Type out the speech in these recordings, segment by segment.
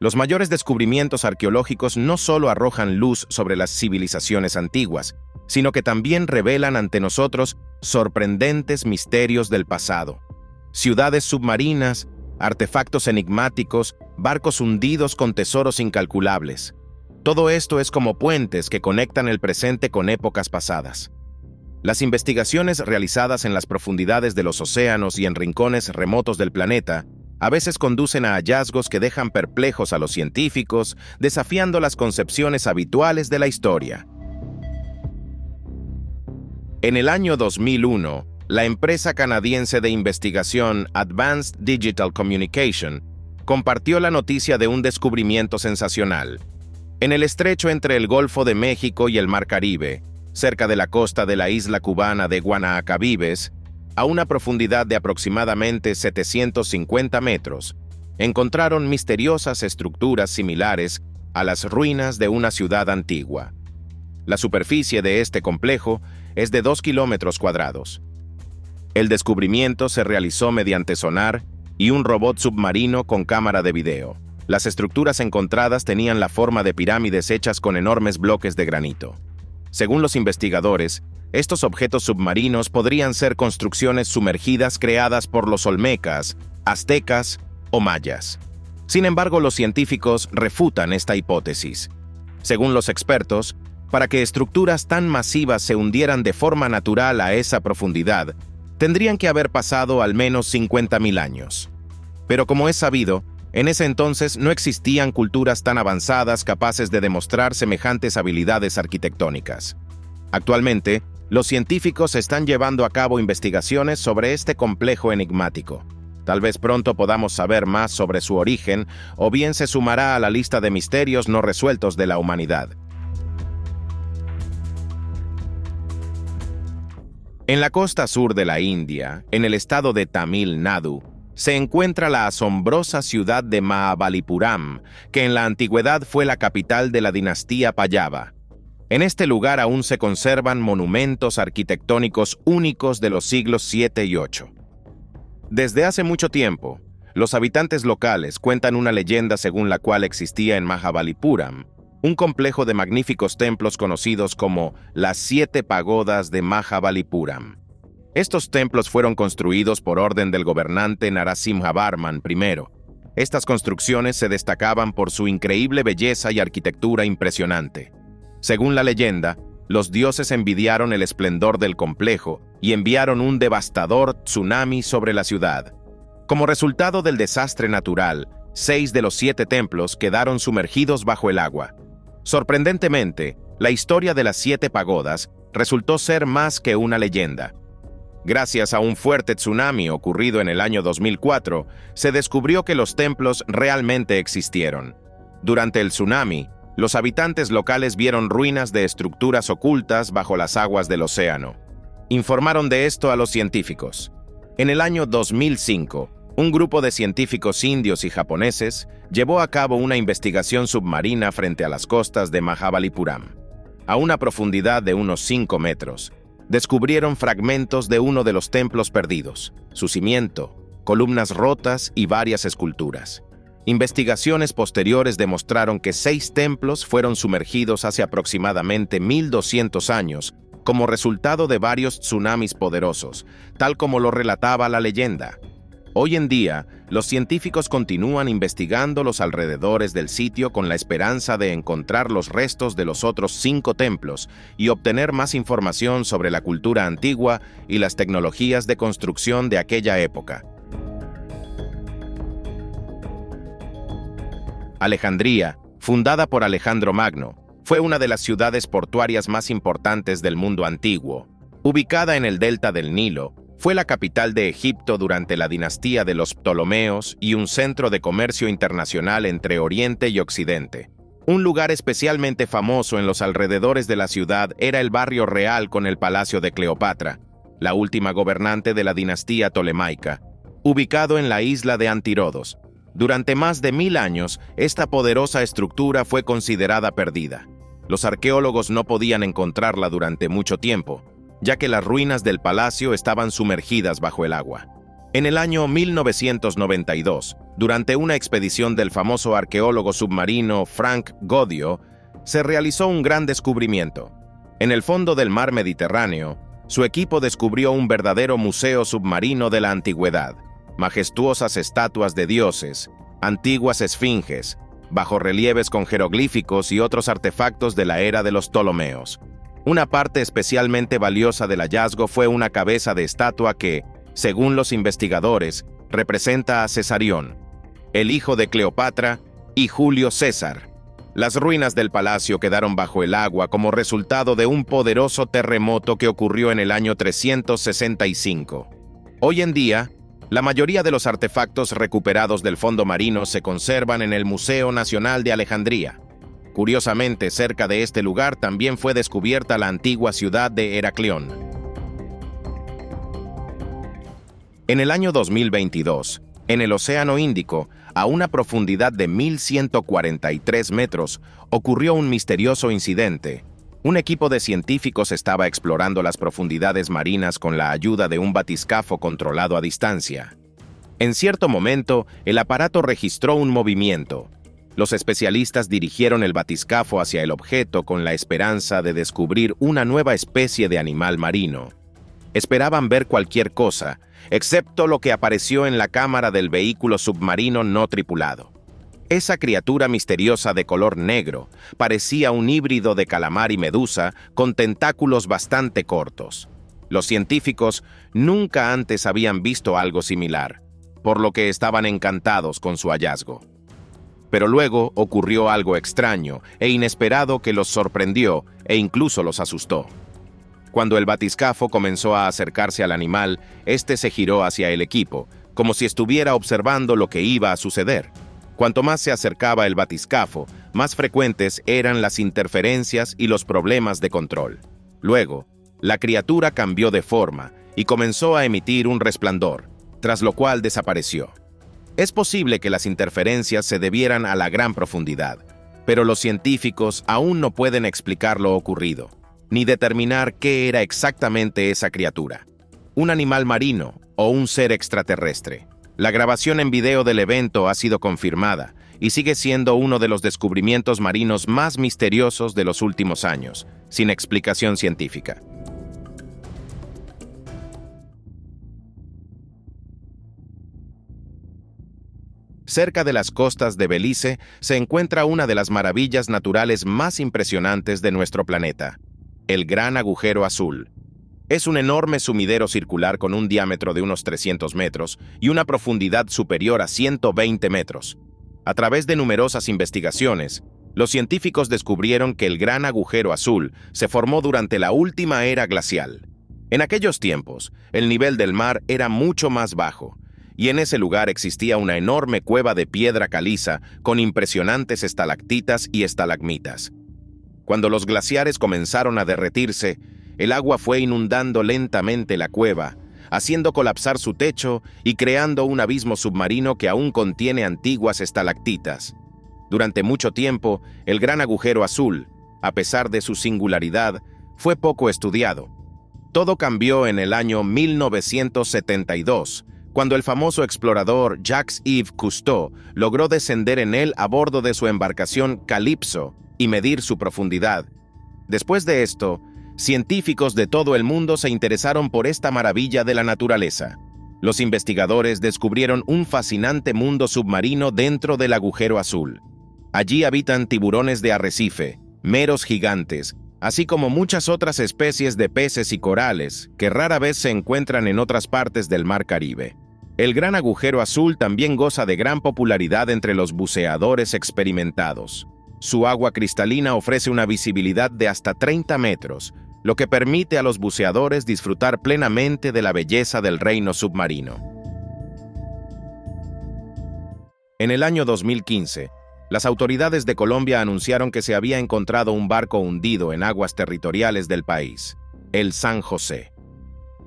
Los mayores descubrimientos arqueológicos no solo arrojan luz sobre las civilizaciones antiguas, sino que también revelan ante nosotros sorprendentes misterios del pasado. Ciudades submarinas, artefactos enigmáticos, barcos hundidos con tesoros incalculables. Todo esto es como puentes que conectan el presente con épocas pasadas. Las investigaciones realizadas en las profundidades de los océanos y en rincones remotos del planeta a veces conducen a hallazgos que dejan perplejos a los científicos, desafiando las concepciones habituales de la historia. En el año 2001, la empresa canadiense de investigación Advanced Digital Communication compartió la noticia de un descubrimiento sensacional. En el estrecho entre el Golfo de México y el Mar Caribe, cerca de la costa de la isla cubana de Guanaacabibes, a una profundidad de aproximadamente 750 metros, encontraron misteriosas estructuras similares a las ruinas de una ciudad antigua. La superficie de este complejo es de 2 kilómetros cuadrados. El descubrimiento se realizó mediante sonar y un robot submarino con cámara de video. Las estructuras encontradas tenían la forma de pirámides hechas con enormes bloques de granito. Según los investigadores, estos objetos submarinos podrían ser construcciones sumergidas creadas por los olmecas, aztecas o mayas. Sin embargo, los científicos refutan esta hipótesis. Según los expertos, para que estructuras tan masivas se hundieran de forma natural a esa profundidad, tendrían que haber pasado al menos 50.000 años. Pero como es sabido, en ese entonces no existían culturas tan avanzadas capaces de demostrar semejantes habilidades arquitectónicas. Actualmente, los científicos están llevando a cabo investigaciones sobre este complejo enigmático. Tal vez pronto podamos saber más sobre su origen, o bien se sumará a la lista de misterios no resueltos de la humanidad. En la costa sur de la India, en el estado de Tamil Nadu, se encuentra la asombrosa ciudad de Mahabalipuram, que en la antigüedad fue la capital de la dinastía Pallava. En este lugar aún se conservan monumentos arquitectónicos únicos de los siglos 7 y 8. Desde hace mucho tiempo, los habitantes locales cuentan una leyenda según la cual existía en Mahabalipuram un complejo de magníficos templos conocidos como las 7 pagodas de Mahabalipuram. Estos templos fueron construidos por orden del gobernante Narasimhavarman I. Estas construcciones se destacaban por su increíble belleza y arquitectura impresionante. Según la leyenda, los dioses envidiaron el esplendor del complejo y enviaron un devastador tsunami sobre la ciudad. Como resultado del desastre natural, 6 de los 7 templos quedaron sumergidos bajo el agua. Sorprendentemente, la historia de las 7 pagodas resultó ser más que una leyenda. Gracias a un fuerte tsunami ocurrido en el año 2004, se descubrió que los templos realmente existieron. Durante el tsunami, los habitantes locales vieron ruinas de estructuras ocultas bajo las aguas del océano. Informaron de esto a los científicos. En el año 2005, un grupo de científicos indios y japoneses llevó a cabo una investigación submarina frente a las costas de Mahabalipuram. A una profundidad de unos 5 metros, descubrieron fragmentos de uno de los templos perdidos, su cimiento, columnas rotas y varias esculturas. Investigaciones posteriores demostraron que 6 templos fueron sumergidos hace aproximadamente 1200 años como resultado de varios tsunamis poderosos, tal como lo relataba la leyenda. Hoy en día, los científicos continúan investigando los alrededores del sitio con la esperanza de encontrar los restos de los otros 5 templos y obtener más información sobre la cultura antigua y las tecnologías de construcción de aquella época. Alejandría, fundada por Alejandro Magno, fue una de las ciudades portuarias más importantes del mundo antiguo. Ubicada en el delta del Nilo, fue la capital de Egipto durante la dinastía de los Ptolomeos y un centro de comercio internacional entre Oriente y Occidente. Un lugar especialmente famoso en los alrededores de la ciudad era el barrio real con el Palacio de Cleopatra, la última gobernante de la dinastía tolemaica, ubicado en la isla de Antirodos. Durante más de 1000 años, esta poderosa estructura fue considerada perdida. Los arqueólogos no podían encontrarla durante mucho tiempo, ya que las ruinas del palacio estaban sumergidas bajo el agua. En el año 1992, durante una expedición del famoso arqueólogo submarino Frank Godio, se realizó un gran descubrimiento. En el fondo del mar Mediterráneo, su equipo descubrió un verdadero museo submarino de la antigüedad, majestuosas estatuas de dioses, antiguas esfinges, bajorrelieves con jeroglíficos y otros artefactos de la era de los Ptolomeos. Una parte especialmente valiosa del hallazgo fue una cabeza de estatua que, según los investigadores, representa a Cesarión, el hijo de Cleopatra y Julio César. Las ruinas del palacio quedaron bajo el agua como resultado de un poderoso terremoto que ocurrió en el año 365. Hoy en día, la mayoría de los artefactos recuperados del fondo marino se conservan en el Museo Nacional de Alejandría. Curiosamente, cerca de este lugar también fue descubierta la antigua ciudad de Heraclión. En el año 2022, en el Océano Índico, a una profundidad de 1.143 metros, ocurrió un misterioso incidente. Un equipo de científicos estaba explorando las profundidades marinas con la ayuda de un batiscafo controlado a distancia. En cierto momento, el aparato registró un movimiento. Los especialistas dirigieron el batiscafo hacia el objeto con la esperanza de descubrir una nueva especie de animal marino. Esperaban ver cualquier cosa, excepto lo que apareció en la cámara del vehículo submarino no tripulado. Esa criatura misteriosa de color negro parecía un híbrido de calamar y medusa con tentáculos bastante cortos. Los científicos nunca antes habían visto algo similar, por lo que estaban encantados con su hallazgo. Pero luego ocurrió algo extraño e inesperado que los sorprendió e incluso los asustó. Cuando el batiscafo comenzó a acercarse al animal, este se giró hacia el equipo, como si estuviera observando lo que iba a suceder. Cuanto más se acercaba el batiscafo, más frecuentes eran las interferencias y los problemas de control. Luego, la criatura cambió de forma y comenzó a emitir un resplandor, tras lo cual desapareció. Es posible que las interferencias se debieran a la gran profundidad, pero los científicos aún no pueden explicar lo ocurrido, ni determinar qué era exactamente esa criatura, un animal marino o un ser extraterrestre. La grabación en video del evento ha sido confirmada y sigue siendo uno de los descubrimientos marinos más misteriosos de los últimos años, sin explicación científica. Cerca de las costas de Belice se encuentra una de las maravillas naturales más impresionantes de nuestro planeta, el Gran Agujero Azul. Es un enorme sumidero circular con un diámetro de unos 300 metros y una profundidad superior a 120 metros. A través de numerosas investigaciones, los científicos descubrieron que el Gran Agujero Azul se formó durante la última era glacial. En aquellos tiempos, el nivel del mar era mucho más bajo, y en ese lugar existía una enorme cueva de piedra caliza con impresionantes estalactitas y estalagmitas. Cuando los glaciares comenzaron a derretirse, el agua fue inundando lentamente la cueva, haciendo colapsar su techo y creando un abismo submarino que aún contiene antiguas estalactitas. Durante mucho tiempo, el Gran Agujero Azul, a pesar de su singularidad, fue poco estudiado. Todo cambió en el año 1972, cuando el famoso explorador Jacques-Yves Cousteau logró descender en él a bordo de su embarcación Calypso y medir su profundidad. Después de esto, científicos de todo el mundo se interesaron por esta maravilla de la naturaleza. Los investigadores descubrieron un fascinante mundo submarino dentro del agujero azul. Allí habitan tiburones de arrecife, meros gigantes, así como muchas otras especies de peces y corales que rara vez se encuentran en otras partes del Mar Caribe. El Gran Agujero Azul también goza de gran popularidad entre los buceadores experimentados. Su agua cristalina ofrece una visibilidad de hasta 30 metros, lo que permite a los buceadores disfrutar plenamente de la belleza del reino submarino. En el año 2015, las autoridades de Colombia anunciaron que se había encontrado un barco hundido en aguas territoriales del país, el San José.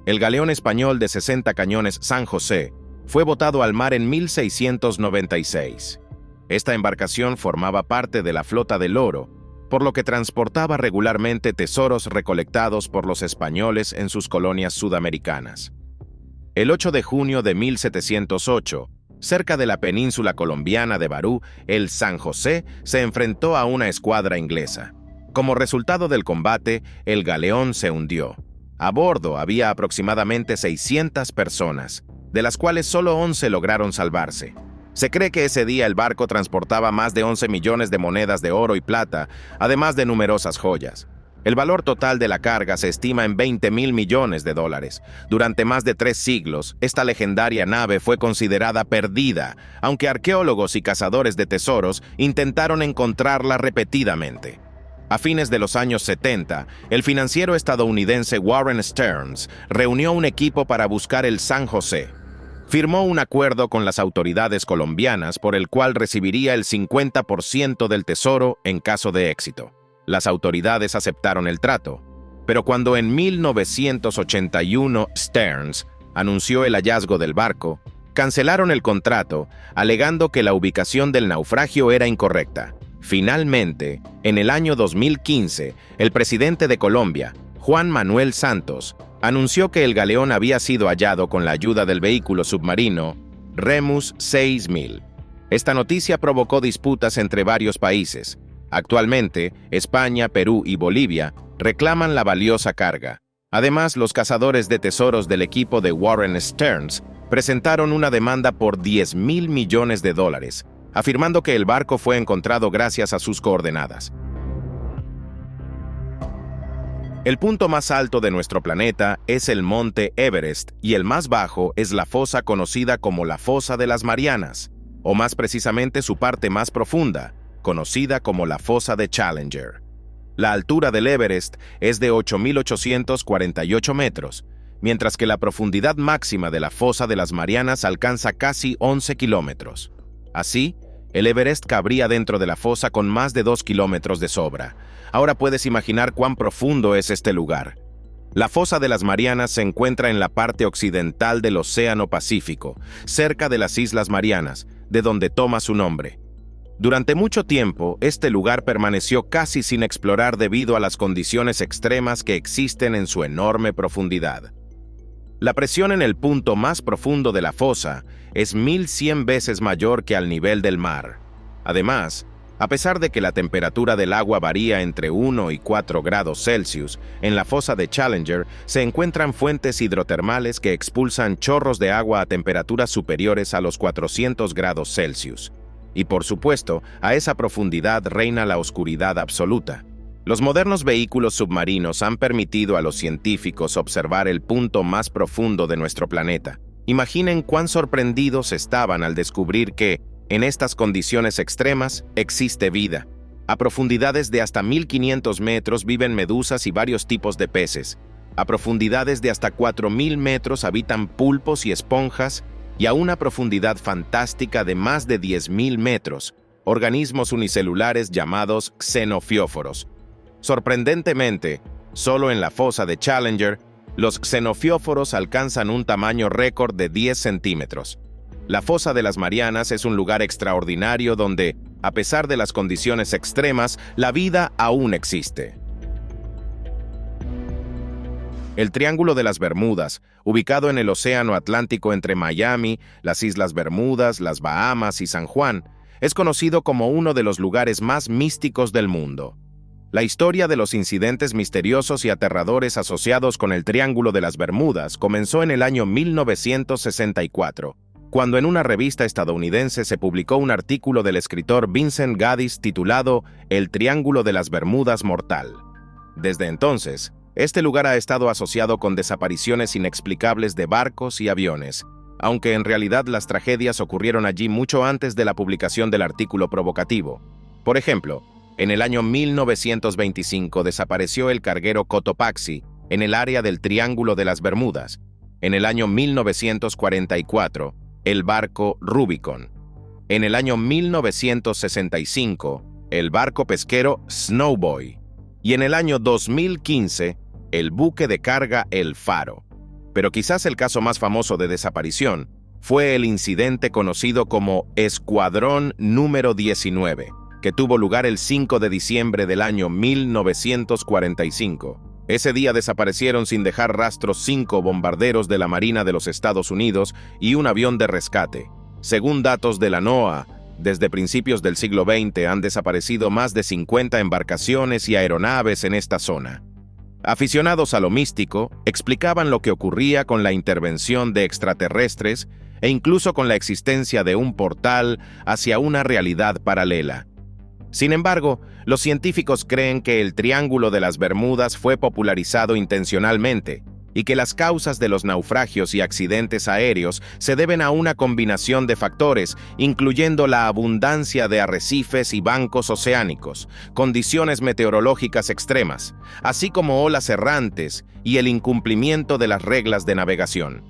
El galeón español de 60 cañones San José fue botado al mar en 1696. Esta embarcación formaba parte de la Flota del Oro, por lo que transportaba regularmente tesoros recolectados por los españoles en sus colonias sudamericanas. El 8 de junio de 1708, cerca de la península colombiana de Barú, el San José se enfrentó a una escuadra inglesa. Como resultado del combate, el galeón se hundió. A bordo había aproximadamente 600 personas, de las cuales solo 11 lograron salvarse. Se cree que ese día el barco transportaba más de 11 millones de monedas de oro y plata, además de numerosas joyas. El valor total de la carga se estima en 20.000 millones de dólares. Durante más de 3 siglos, esta legendaria nave fue considerada perdida, aunque arqueólogos y cazadores de tesoros intentaron encontrarla repetidamente. A fines de los años 70, el financiero estadounidense Warren Stearns reunió un equipo para buscar el San José. Firmó un acuerdo con las autoridades colombianas por el cual recibiría el 50% del tesoro en caso de éxito. Las autoridades aceptaron el trato, pero cuando en 1981 Stearns anunció el hallazgo del barco, cancelaron el contrato, alegando que la ubicación del naufragio era incorrecta. Finalmente, en el año 2015, el presidente de Colombia, Juan Manuel Santos, anunció que el galeón había sido hallado con la ayuda del vehículo submarino Remus 6000. Esta noticia provocó disputas entre varios países. Actualmente, España, Perú y Bolivia reclaman la valiosa carga. Además, los cazadores de tesoros del equipo de Warren Stearns presentaron una demanda por 10.000 millones de dólares, afirmando que el barco fue encontrado gracias a sus coordenadas. El punto más alto de nuestro planeta es el monte Everest y el más bajo es la fosa conocida como la Fosa de las Marianas, o más precisamente su parte más profunda, conocida como la Fosa de Challenger. La altura del Everest es de 8.848 metros, mientras que la profundidad máxima de la Fosa de las Marianas alcanza casi 11 kilómetros. Así, el Everest cabría dentro de la fosa con más de 2 kilómetros de sobra. Ahora puedes imaginar cuán profundo es este lugar. La Fosa de las Marianas se encuentra en la parte occidental del Océano Pacífico, cerca de las Islas Marianas, de donde toma su nombre. Durante mucho tiempo, este lugar permaneció casi sin explorar debido a las condiciones extremas que existen en su enorme profundidad. La presión en el punto más profundo de la fosa es 1.100 veces mayor que al nivel del mar. Además, a pesar de que la temperatura del agua varía entre 1 y 4 grados Celsius, en la fosa de Challenger se encuentran fuentes hidrotermales que expulsan chorros de agua a temperaturas superiores a los 400 grados Celsius. Y por supuesto, a esa profundidad reina la oscuridad absoluta. Los modernos vehículos submarinos han permitido a los científicos observar el punto más profundo de nuestro planeta. Imaginen cuán sorprendidos estaban al descubrir que, en estas condiciones extremas, existe vida. A profundidades de hasta 1.500 metros viven medusas y varios tipos de peces. A profundidades de hasta 4.000 metros habitan pulpos y esponjas, y a una profundidad fantástica de más de 10.000 metros, organismos unicelulares llamados xenofióforos. Sorprendentemente, solo en la fosa de Challenger, los xenofióforos alcanzan un tamaño récord de 10 centímetros. La Fosa de las Marianas es un lugar extraordinario donde, a pesar de las condiciones extremas, la vida aún existe. El Triángulo de las Bermudas, ubicado en el Océano Atlántico entre Miami, las Islas Bermudas, las Bahamas y San Juan, es conocido como uno de los lugares más místicos del mundo. La historia de los incidentes misteriosos y aterradores asociados con el Triángulo de las Bermudas comenzó en el año 1964, cuando en una revista estadounidense se publicó un artículo del escritor Vincent Gaddis titulado El Triángulo de las Bermudas Mortal. Desde entonces, este lugar ha estado asociado con desapariciones inexplicables de barcos y aviones, aunque en realidad las tragedias ocurrieron allí mucho antes de la publicación del artículo provocativo. Por ejemplo, en el año 1925 desapareció el carguero Cotopaxi en el área del Triángulo de las Bermudas. En el año 1944, el barco Rubicon. En el año 1965, el barco pesquero Snowboy. Y en el año 2015, el buque de carga El Faro. Pero quizás el caso más famoso de desaparición fue el incidente conocido como Escuadrón número 19, que tuvo lugar el 5 de diciembre del año 1945. Ese día desaparecieron sin dejar rastros 5 bombarderos de la Marina de los Estados Unidos y un avión de rescate. Según datos de la NOAA, desde principios del siglo XX han desaparecido más de 50 embarcaciones y aeronaves en esta zona. Aficionados a lo místico, explicaban lo que ocurría con la intervención de extraterrestres e incluso con la existencia de un portal hacia una realidad paralela. Sin embargo, los científicos creen que el Triángulo de las Bermudas fue popularizado intencionalmente y que las causas de los naufragios y accidentes aéreos se deben a una combinación de factores, incluyendo la abundancia de arrecifes y bancos oceánicos, condiciones meteorológicas extremas, así como olas errantes y el incumplimiento de las reglas de navegación.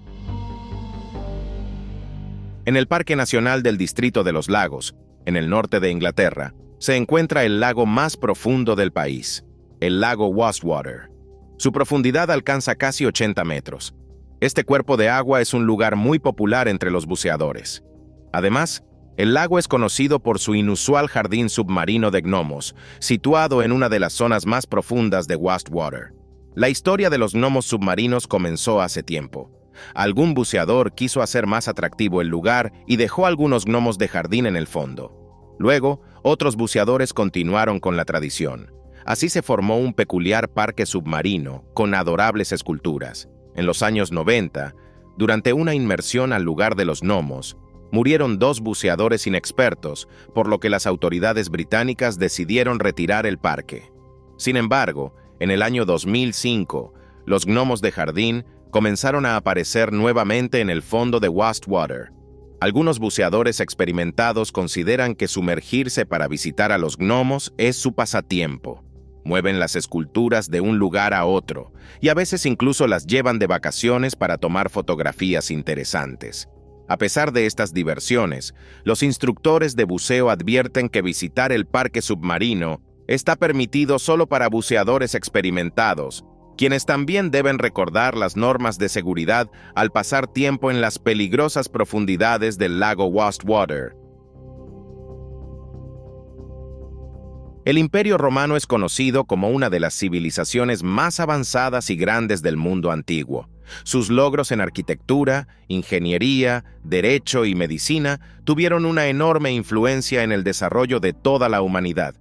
En el Parque Nacional del Distrito de los Lagos, en el norte de Inglaterra, se encuentra el lago más profundo del país, el lago Wastwater. Su profundidad alcanza casi 80 metros. Este cuerpo de agua es un lugar muy popular entre los buceadores. Además, el lago es conocido por su inusual jardín submarino de gnomos, situado en una de las zonas más profundas de Wastwater. La historia de los gnomos submarinos comenzó hace tiempo. Algún buceador quiso hacer más atractivo el lugar y dejó algunos gnomos de jardín en el fondo. Luego, otros buceadores continuaron con la tradición. Así se formó un peculiar parque submarino con adorables esculturas. En los años 90, durante una inmersión al lugar de los gnomos, murieron 2 buceadores inexpertos, por lo que las autoridades británicas decidieron retirar el parque. Sin embargo, en el año 2005, los gnomos de jardín comenzaron a aparecer nuevamente en el fondo de Wastwater. Algunos buceadores experimentados consideran que sumergirse para visitar a los gnomos es su pasatiempo. Mueven las esculturas de un lugar a otro y a veces incluso las llevan de vacaciones para tomar fotografías interesantes. A pesar de estas diversiones, los instructores de buceo advierten que visitar el parque submarino está permitido solo para buceadores experimentados, quienes también deben recordar las normas de seguridad al pasar tiempo en las peligrosas profundidades del lago Wastwater. El Imperio Romano es conocido como una de las civilizaciones más avanzadas y grandes del mundo antiguo. Sus logros en arquitectura, ingeniería, derecho y medicina tuvieron una enorme influencia en el desarrollo de toda la humanidad.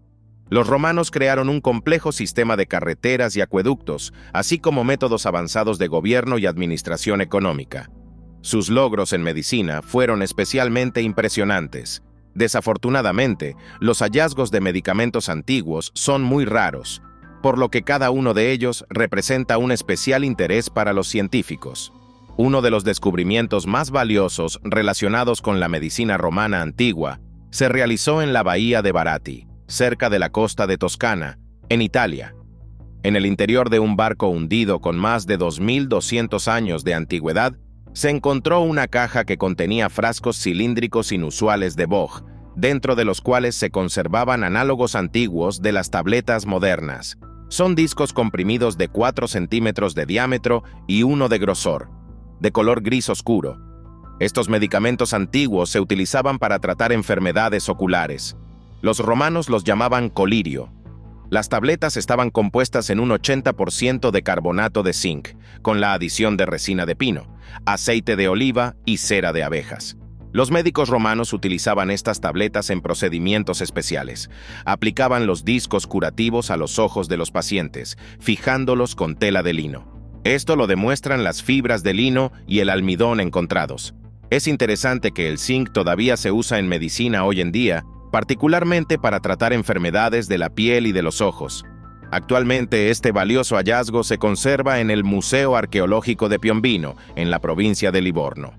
Los romanos crearon un complejo sistema de carreteras y acueductos, así como métodos avanzados de gobierno y administración económica. Sus logros en medicina fueron especialmente impresionantes. Desafortunadamente, los hallazgos de medicamentos antiguos son muy raros, por lo que cada uno de ellos representa un especial interés para los científicos. Uno de los descubrimientos más valiosos relacionados con la medicina romana antigua se realizó en la bahía de Barati, cerca de la costa de Toscana, en Italia. En el interior de un barco hundido con más de 2.200 años de antigüedad, se encontró una caja que contenía frascos cilíndricos inusuales de Vogt, dentro de los cuales se conservaban análogos antiguos de las tabletas modernas. Son discos comprimidos de 4 centímetros de diámetro y 1 de grosor, de color gris oscuro. Estos medicamentos antiguos se utilizaban para tratar enfermedades oculares. Los romanos los llamaban colirio. Las tabletas estaban compuestas en un 80% de carbonato de zinc, con la adición de resina de pino, aceite de oliva y cera de abejas. Los médicos romanos utilizaban estas tabletas en procedimientos especiales. Aplicaban los discos curativos a los ojos de los pacientes, fijándolos con tela de lino. Esto lo demuestran las fibras de lino y el almidón encontrados. Es interesante que el zinc todavía se usa en medicina hoy en día, particularmente para tratar enfermedades de la piel y de los ojos. Actualmente este valioso hallazgo se conserva en el Museo Arqueológico de Piombino, en la provincia de Livorno.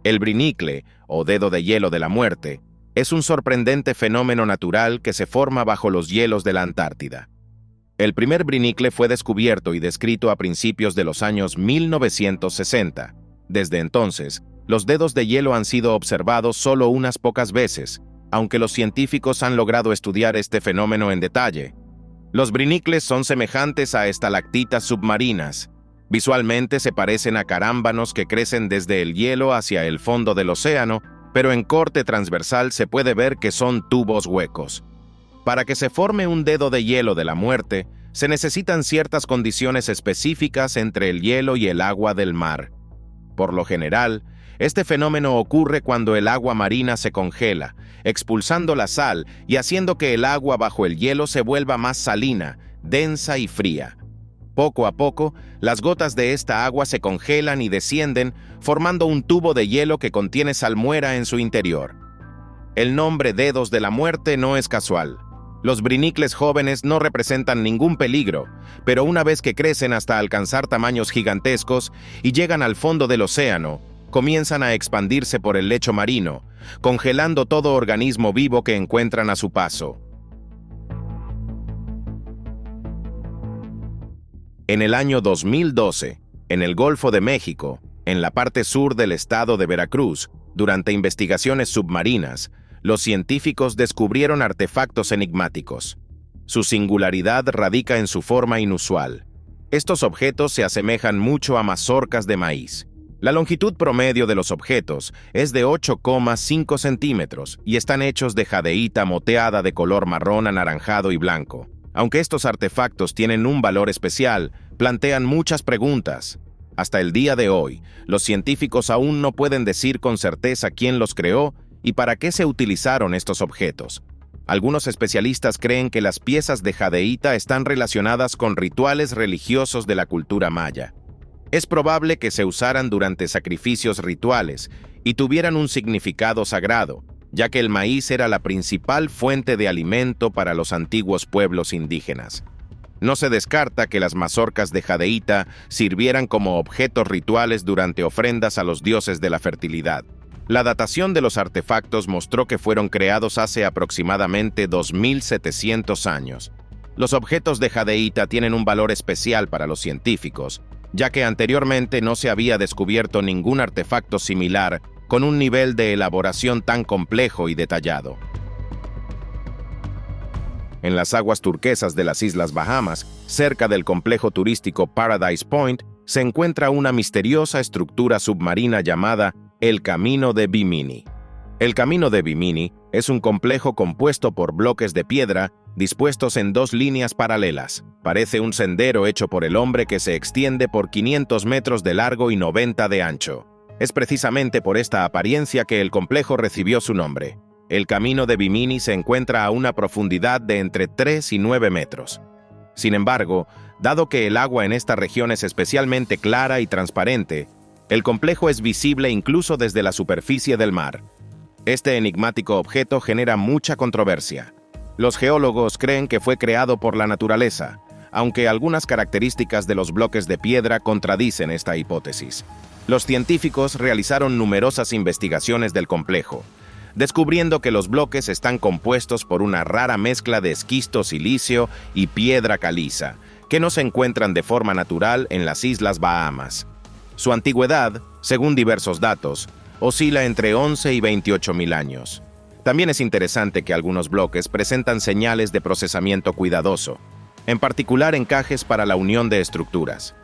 El brinicle, o dedo de hielo de la muerte, es un sorprendente fenómeno natural que se forma bajo los hielos de la Antártida. El primer brinicle fue descubierto y descrito a principios de los años 1960. Desde entonces, los dedos de hielo han sido observados solo unas pocas veces, aunque los científicos han logrado estudiar este fenómeno en detalle. Los brinicles son semejantes a estalactitas submarinas. Visualmente se parecen a carámbanos que crecen desde el hielo hacia el fondo del océano, pero en corte transversal se puede ver que son tubos huecos. Para que se forme un dedo de hielo de la muerte, se necesitan ciertas condiciones específicas entre el hielo y el agua del mar. Por lo general, este fenómeno ocurre cuando el agua marina se congela, expulsando la sal y haciendo que el agua bajo el hielo se vuelva más salina, densa y fría. Poco a poco, las gotas de esta agua se congelan y descienden, formando un tubo de hielo que contiene salmuera en su interior. El nombre dedos de la muerte no es casual. Los brinicles jóvenes no representan ningún peligro, pero una vez que crecen hasta alcanzar tamaños gigantescos y llegan al fondo del océano, comienzan a expandirse por el lecho marino, congelando todo organismo vivo que encuentran a su paso. En el año 2012, en el Golfo de México, en la parte sur del estado de Veracruz, durante investigaciones submarinas, los científicos descubrieron artefactos enigmáticos. Su singularidad radica en su forma inusual. Estos objetos se asemejan mucho a mazorcas de maíz. La longitud promedio de los objetos es de 8,5 centímetros y están hechos de jadeíta moteada de color marrón anaranjado y blanco. Aunque estos artefactos tienen un valor especial, plantean muchas preguntas. Hasta el día de hoy, los científicos aún no pueden decir con certeza quién los creó y para qué se utilizaron estos objetos. Algunos especialistas creen que las piezas de jadeíta están relacionadas con rituales religiosos de la cultura maya. Es probable que se usaran durante sacrificios rituales y tuvieran un significado sagrado, ya que el maíz era la principal fuente de alimento para los antiguos pueblos indígenas. No se descarta que las mazorcas de jadeíta sirvieran como objetos rituales durante ofrendas a los dioses de la fertilidad. La datación de los artefactos mostró que fueron creados hace aproximadamente 2700 años. Los objetos de jadeíta tienen un valor especial para los científicos, ya que anteriormente no se había descubierto ningún artefacto similar con un nivel de elaboración tan complejo y detallado. En las aguas turquesas de las Islas Bahamas, cerca del complejo turístico Paradise Point, se encuentra una misteriosa estructura submarina llamada el Camino de Bimini. El Camino de Bimini es un complejo compuesto por bloques de piedra dispuestos en dos líneas paralelas. Parece un sendero hecho por el hombre que se extiende por 500 metros de largo y 90 de ancho. Es precisamente por esta apariencia que el complejo recibió su nombre. El Camino de Bimini se encuentra a una profundidad de entre 3 y 9 metros. Sin embargo, dado que el agua en esta región es especialmente clara y transparente, el complejo es visible incluso desde la superficie del mar. Este enigmático objeto genera mucha controversia. Los geólogos creen que fue creado por la naturaleza, aunque algunas características de los bloques de piedra contradicen esta hipótesis. Los científicos realizaron numerosas investigaciones del complejo, descubriendo que los bloques están compuestos por una rara mezcla de esquisto silicio y piedra caliza, que no se encuentran de forma natural en las Islas Bahamas. Su antigüedad, según diversos datos, oscila entre 11 y 28.000 años. También es interesante que algunos bloques presentan señales de procesamiento cuidadoso, en particular encajes para la unión de estructuras.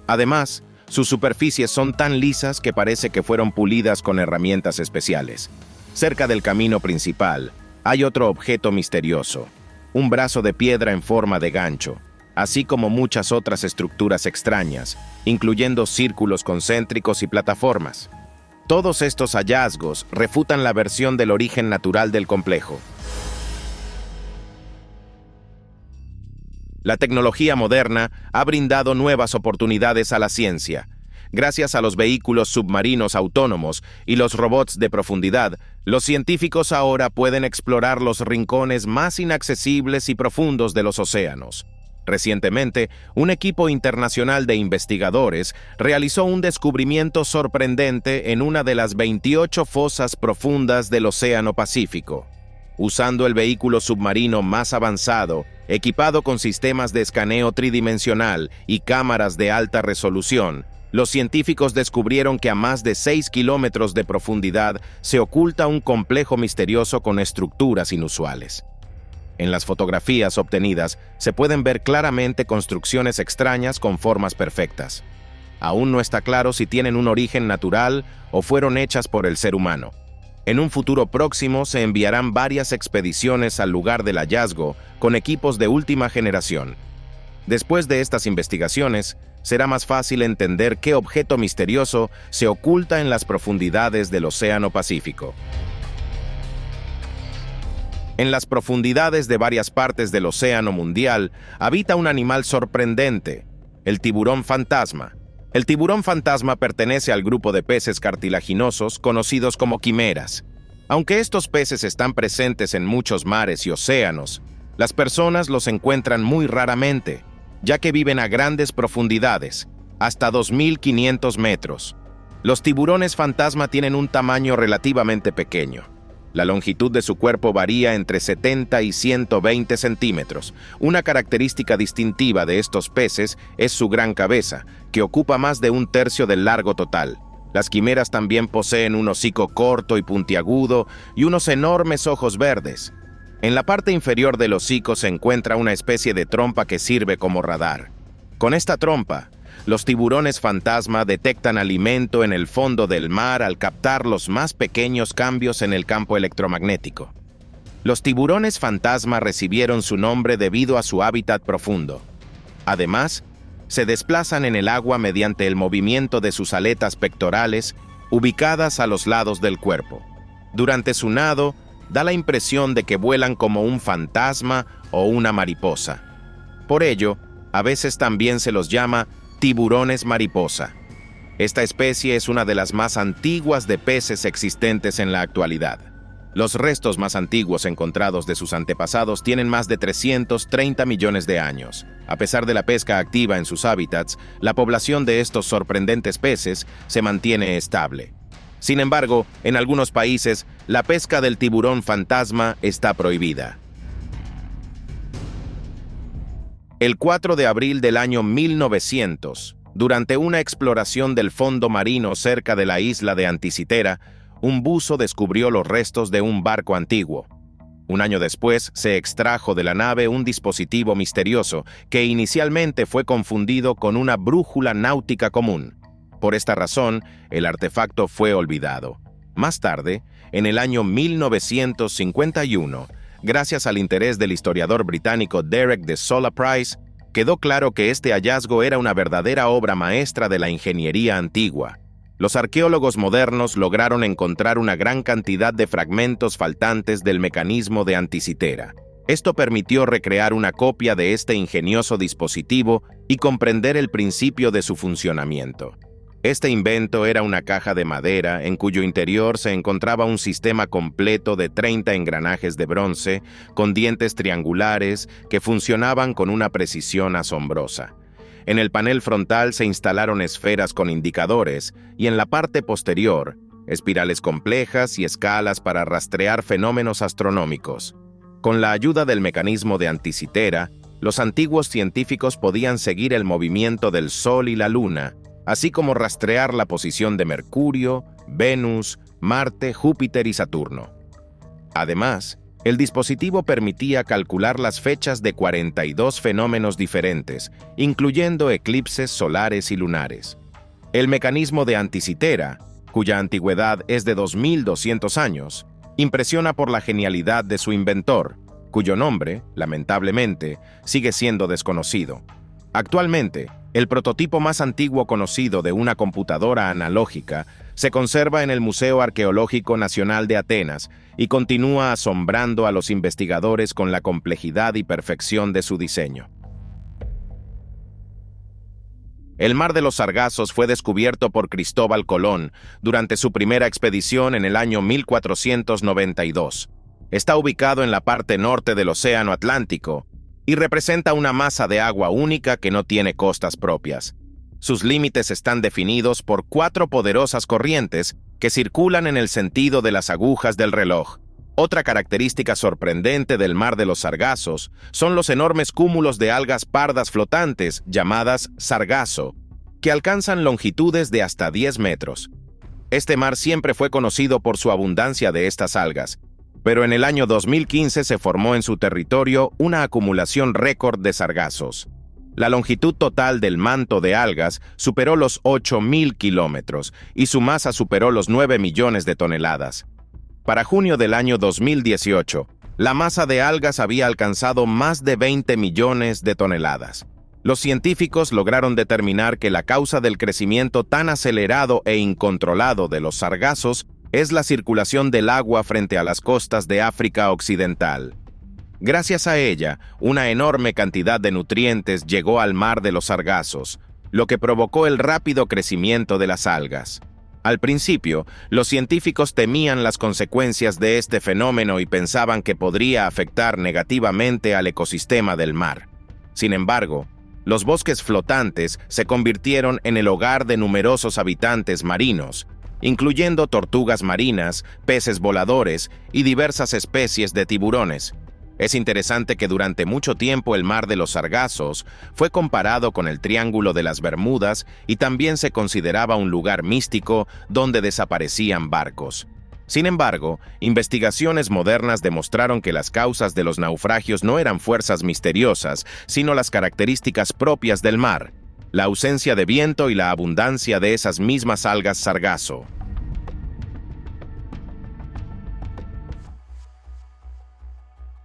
Además, sus superficies son tan lisas que parece que fueron pulidas con herramientas especiales. Cerca del camino principal, hay otro objeto misterioso, un brazo de piedra en forma de gancho, así como muchas otras estructuras extrañas, incluyendo círculos concéntricos y plataformas. Todos estos hallazgos refutan la versión del origen natural del complejo. La tecnología moderna ha brindado nuevas oportunidades a la ciencia. Gracias a los vehículos submarinos autónomos y los robots de profundidad, los científicos ahora pueden explorar los rincones más inaccesibles y profundos de los océanos. Recientemente, un equipo internacional de investigadores realizó un descubrimiento sorprendente en una de las 28 fosas profundas del Océano Pacífico. Usando el vehículo submarino más avanzado, equipado con sistemas de escaneo tridimensional y cámaras de alta resolución, los científicos descubrieron que a más de 6 kilómetros de profundidad se oculta un complejo misterioso con estructuras inusuales. En las fotografías obtenidas se pueden ver claramente construcciones extrañas con formas perfectas. Aún no está claro si tienen un origen natural o fueron hechas por el ser humano. En un futuro próximo se enviarán varias expediciones al lugar del hallazgo con equipos de última generación. Después de estas investigaciones, será más fácil entender qué objeto misterioso se oculta en las profundidades del Océano Pacífico. En las profundidades de varias partes del océano mundial habita un animal sorprendente, el tiburón fantasma. El tiburón fantasma pertenece al grupo de peces cartilaginosos conocidos como quimeras. Aunque estos peces están presentes en muchos mares y océanos, las personas los encuentran muy raramente, ya que viven a grandes profundidades, hasta 2.500 metros. Los tiburones fantasma tienen un tamaño relativamente pequeño. La longitud de su cuerpo varía entre 70 y 120 centímetros. Una característica distintiva de estos peces es su gran cabeza, que ocupa más de un tercio del largo total. Las quimeras también poseen un hocico corto y puntiagudo y unos enormes ojos verdes. En la parte inferior del hocico se encuentra una especie de trompa que sirve como radar. Con esta trompa, los tiburones fantasma detectan alimento en el fondo del mar al captar los más pequeños cambios en el campo electromagnético. Los tiburones fantasma recibieron su nombre debido a su hábitat profundo. Además, se desplazan en el agua mediante el movimiento de sus aletas pectorales, ubicadas a los lados del cuerpo. Durante su nado, da la impresión de que vuelan como un fantasma o una mariposa. Por ello, a veces también se los llama tiburones mariposa. Esta especie es una de las más antiguas de peces existentes en la actualidad. Los restos más antiguos encontrados de sus antepasados tienen más de 330 millones de años. A pesar de la pesca activa en sus hábitats, la población de estos sorprendentes peces se mantiene estable. Sin embargo, en algunos países, la pesca del tiburón fantasma está prohibida. El 4 de abril del año 1900, durante una exploración del fondo marino cerca de la isla de Anticitera, un buzo descubrió los restos de un barco antiguo. Un año después, se extrajo de la nave un dispositivo misterioso que inicialmente fue confundido con una brújula náutica común. Por esta razón, el artefacto fue olvidado. Más tarde, en el año 1951, gracias al interés del historiador británico Derek de Sola Price, quedó claro que este hallazgo era una verdadera obra maestra de la ingeniería antigua. Los arqueólogos modernos lograron encontrar una gran cantidad de fragmentos faltantes del mecanismo de Anticitera. Esto permitió recrear una copia de este ingenioso dispositivo y comprender el principio de su funcionamiento. Este invento era una caja de madera en cuyo interior se encontraba un sistema completo de 30 engranajes de bronce con dientes triangulares que funcionaban con una precisión asombrosa. En el panel frontal se instalaron esferas con indicadores y en la parte posterior, espirales complejas y escalas para rastrear fenómenos astronómicos. Con la ayuda del mecanismo de Anticitera, los antiguos científicos podían seguir el movimiento del Sol y la Luna, así como rastrear la posición de Mercurio, Venus, Marte, Júpiter y Saturno. Además, el dispositivo permitía calcular las fechas de 42 fenómenos diferentes, incluyendo eclipses solares y lunares. El mecanismo de Anticitera, cuya antigüedad es de 2.200 años, impresiona por la genialidad de su inventor, cuyo nombre, lamentablemente, sigue siendo desconocido. Actualmente, el prototipo más antiguo conocido de una computadora analógica se conserva en el Museo Arqueológico Nacional de Atenas y continúa asombrando a los investigadores con la complejidad y perfección de su diseño. El Mar de los Sargazos fue descubierto por Cristóbal Colón durante su primera expedición en el año 1492. Está ubicado en la parte norte del Océano Atlántico y representa una masa de agua única que no tiene costas propias. Sus límites están definidos por 4 poderosas corrientes que circulan en el sentido de las agujas del reloj. Otra característica sorprendente del Mar de los Sargazos son los enormes cúmulos de algas pardas flotantes llamadas sargazo, que alcanzan longitudes de hasta 10 metros. Este mar siempre fue conocido por su abundancia de estas algas, pero en el año 2015 se formó en su territorio una acumulación récord de sargazos. La longitud total del manto de algas superó los 8.000 kilómetros y su masa superó los 9 millones de toneladas. Para junio del año 2018, la masa de algas había alcanzado más de 20 millones de toneladas. Los científicos lograron determinar que la causa del crecimiento tan acelerado e incontrolado de los sargazos es la circulación del agua frente a las costas de África Occidental. Gracias a ella, una enorme cantidad de nutrientes llegó al mar de los sargazos, lo que provocó el rápido crecimiento de las algas. Al principio, los científicos temían las consecuencias de este fenómeno y pensaban que podría afectar negativamente al ecosistema del mar. Sin embargo, los bosques flotantes se convirtieron en el hogar de numerosos habitantes marinos, incluyendo tortugas marinas, peces voladores y diversas especies de tiburones. Es interesante que durante mucho tiempo el mar de los sargazos fue comparado con el Triángulo de las Bermudas y también se consideraba un lugar místico donde desaparecían barcos. Sin embargo, investigaciones modernas demostraron que las causas de los naufragios no eran fuerzas misteriosas, sino las características propias del mar, la ausencia de viento y la abundancia de esas mismas algas sargazo.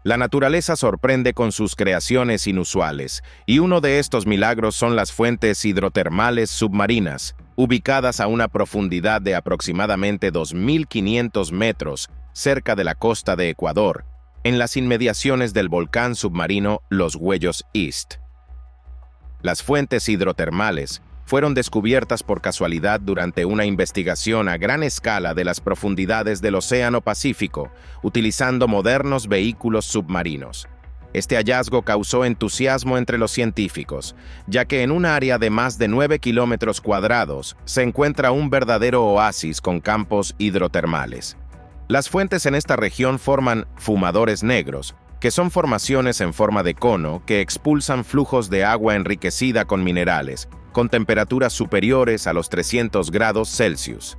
La naturaleza sorprende con sus creaciones inusuales, y uno de estos milagros son las fuentes hidrotermales submarinas, ubicadas a una profundidad de aproximadamente 2.500 metros cerca de la costa de Ecuador, en las inmediaciones del volcán submarino Los Huellos East. Las fuentes hidrotermales fueron descubiertas por casualidad durante una investigación a gran escala de las profundidades del Océano Pacífico, utilizando modernos vehículos submarinos. Este hallazgo causó entusiasmo entre los científicos, ya que en un área de más de 9 kilómetros cuadrados se encuentra un verdadero oasis con campos hidrotermales. Las fuentes en esta región forman fumadores negros, que son formaciones en forma de cono que expulsan flujos de agua enriquecida con minerales, con temperaturas superiores a los 300 grados Celsius.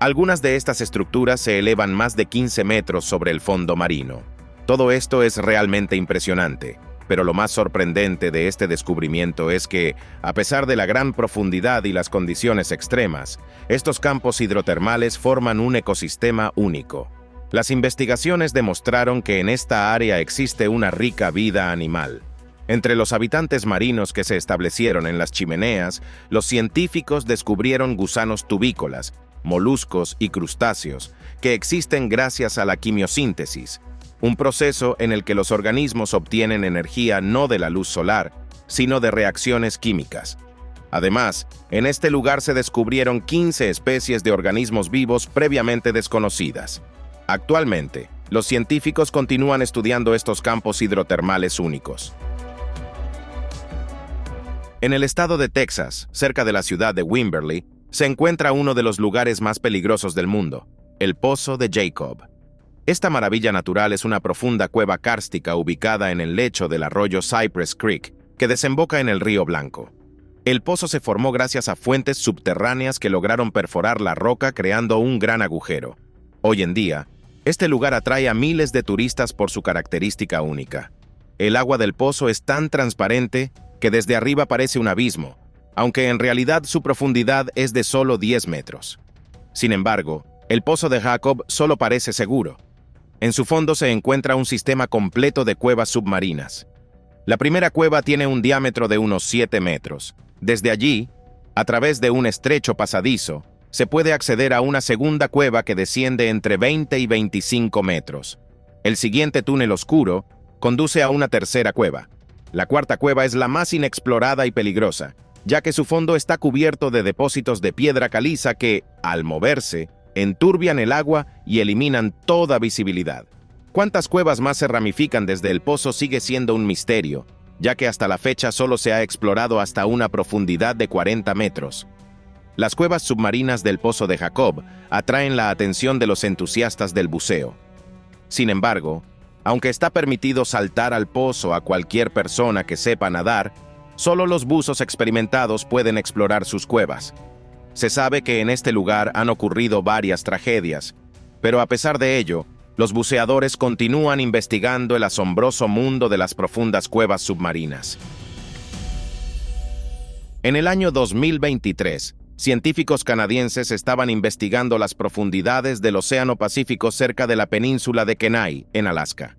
Algunas de estas estructuras se elevan más de 15 metros sobre el fondo marino. Todo esto es realmente impresionante, pero lo más sorprendente de este descubrimiento es que, a pesar de la gran profundidad y las condiciones extremas, estos campos hidrotermales forman un ecosistema único. Las investigaciones demostraron que en esta área existe una rica vida animal. Entre los habitantes marinos que se establecieron en las chimeneas, los científicos descubrieron gusanos tubícolas, moluscos y crustáceos, que existen gracias a la quimiosíntesis, un proceso en el que los organismos obtienen energía no de la luz solar, sino de reacciones químicas. Además, en este lugar se descubrieron 15 especies de organismos vivos previamente desconocidas. Actualmente, los científicos continúan estudiando estos campos hidrotermales únicos. En el estado de Texas, cerca de la ciudad de Wimberley, se encuentra uno de los lugares más peligrosos del mundo, el Pozo de Jacob. Esta maravilla natural es una profunda cueva kárstica ubicada en el lecho del arroyo Cypress Creek, que desemboca en el Río Blanco. El pozo se formó gracias a fuentes subterráneas que lograron perforar la roca creando un gran agujero. Hoy en día, este lugar atrae a miles de turistas por su característica única. El agua del pozo es tan transparente que desde arriba parece un abismo, aunque en realidad su profundidad es de solo 10 metros. Sin embargo, el Pozo de Jacob solo parece seguro. En su fondo se encuentra un sistema completo de cuevas submarinas. La primera cueva tiene un diámetro de unos 7 metros. Desde allí, a través de un estrecho pasadizo, se puede acceder a una segunda cueva que desciende entre 20 y 25 metros. El siguiente túnel oscuro conduce a una tercera cueva. La cuarta cueva es la más inexplorada y peligrosa, ya que su fondo está cubierto de depósitos de piedra caliza que, al moverse, enturbian el agua y eliminan toda visibilidad. ¿Cuántas cuevas más se ramifican desde el pozo sigue siendo un misterio, ya que hasta la fecha solo se ha explorado hasta una profundidad de 40 metros? Las cuevas submarinas del Pozo de Jacob atraen la atención de los entusiastas del buceo. Sin embargo, aunque está permitido saltar al pozo a cualquier persona que sepa nadar, solo los buzos experimentados pueden explorar sus cuevas. Se sabe que en este lugar han ocurrido varias tragedias, pero a pesar de ello, los buceadores continúan investigando el asombroso mundo de las profundas cuevas submarinas. En el año 2023, Científicos canadienses estaban investigando las profundidades del Océano Pacífico cerca de la península de Kenai, en Alaska.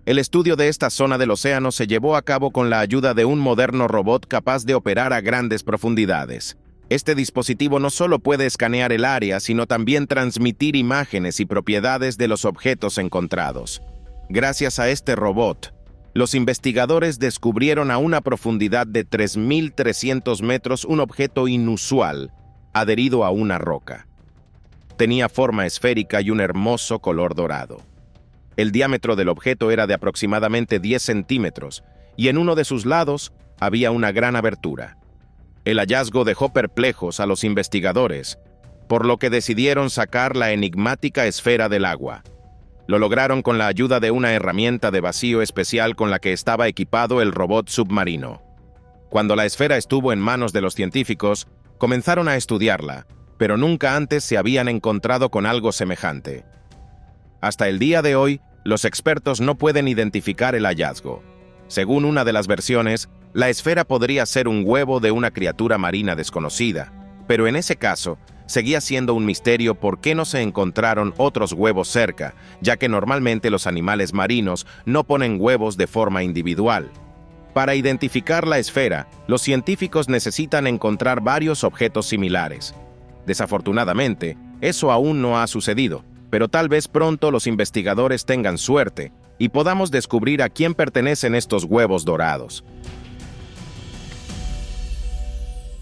El estudio de esta zona del océano se llevó a cabo con la ayuda de un moderno robot capaz de operar a grandes profundidades. Este dispositivo no solo puede escanear el área, sino también transmitir imágenes y propiedades de los objetos encontrados. Gracias a este robot, los investigadores descubrieron a una profundidad de 3.300 metros un objeto inusual, adherido a una roca. Tenía forma esférica y un hermoso color dorado. El diámetro del objeto era de aproximadamente 10 centímetros, y en uno de sus lados había una gran abertura. El hallazgo dejó perplejos a los investigadores, por lo que decidieron sacar la enigmática esfera del agua. Lo lograron con la ayuda de una herramienta de vacío especial con la que estaba equipado el robot submarino. Cuando la esfera estuvo en manos de los científicos, comenzaron a estudiarla, pero nunca antes se habían encontrado con algo semejante. Hasta el día de hoy, los expertos no pueden identificar el hallazgo. Según una de las versiones, la esfera podría ser un huevo de una criatura marina desconocida, pero en ese caso, seguía siendo un misterio por qué no se encontraron otros huevos cerca, ya que normalmente los animales marinos no ponen huevos de forma individual. Para identificar la esfera, los científicos necesitan encontrar varios objetos similares. Desafortunadamente, eso aún no ha sucedido, pero tal vez pronto los investigadores tengan suerte y podamos descubrir a quién pertenecen estos huevos dorados.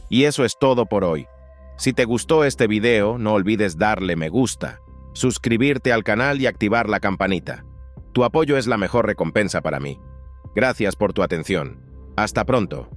Y eso es todo por hoy. Si te gustó este video, no olvides darle me gusta, suscribirte al canal y activar la campanita. Tu apoyo es la mejor recompensa para mí. Gracias por tu atención. Hasta pronto.